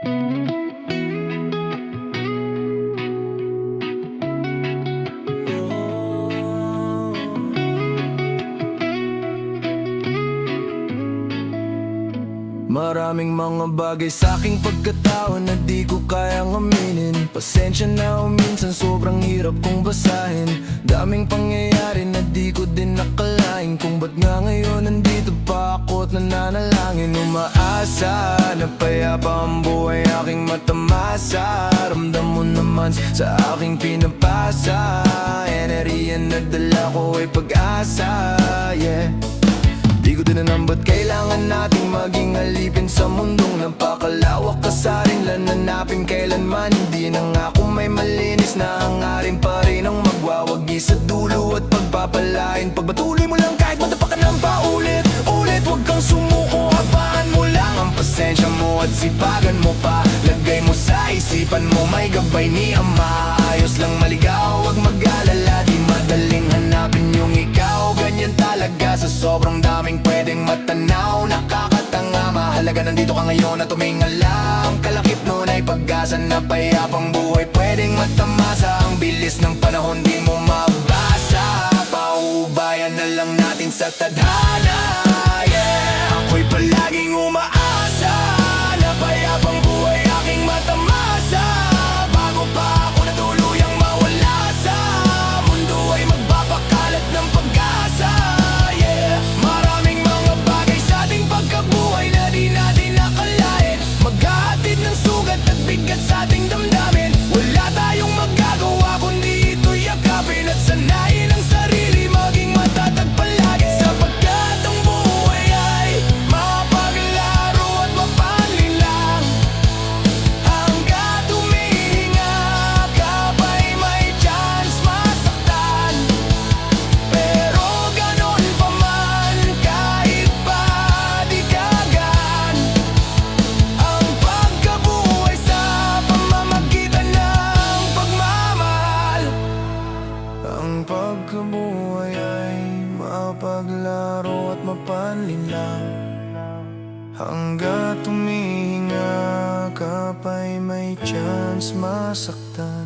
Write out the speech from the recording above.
Maraming mga bagay sa aking pagkatao na di ko kayang aminin. Pasensya na o minsan sobrang hirap kong basahin. Daming pangyayari na di ko din nakalain, kung ba't nga ngayon nandito pa ako at nananalangin. Umaasa na payapa ang buhay aking matamasa. Ramdam mo naman sa aking pinapasa, enerhiya na dala ko ay pag-asa, yeah. Di ko din alam ba't kailangan nating maging alipin sa mundong napakalawak. Kasarin hanapin kailanman, hindi na nga kung may malinis na hangarin pa rin ang magwawagi sa dulo at pagpapalain. Pagpatuloy mo lang kahit madapakan ng paulit-ulit, huwag kang sumuko, habaan mo lang ang pasensya mo at sipagan mo pa. Lagay mo sa isipan mo may gabay ni Ama. Ayos lang maligaw, huwag mag-alala, di madaling hanapin yung ikaw. Ganyan talaga sa sobrang daming pwedeng matanaw. Nakakatanga, mahalaga nandito ka ngayon at tumingala. Ang kalakip nun ay pag-asa na payapang buhay pwedeng matamasa. Ang bilis ng panahon di mo mabasa, paubayan na lang natin sa tadhana, yeah. Ako'y palaging umaasa na payapang buhay aking matamasa. Bago pa ako natuluyang mawala sa mundo ay magpapakalat ng pag-asa, yeah. Maraming mga bagay sa ating pagkabuhay na di natin nakalain, maghahatid ng sugat at bigat sa ating damdamin. Wala tayong magagawa kundi ito'y yakapin at sanayin ang sarili maging matatag palagi, sapagkat ang buhay ay mapaglaro at mapanlinlang. Hanggat humihinga ka pa'y may chance masaktan, pero ganon pa man kahit pa di kagan. Ang pagkabuhay sa pamamagitan ng pagmamahal. Ang pagkabuhay ay mapaglaro at mapanlinlang. Hanggat humihinga ka pa'y may chance masaktan.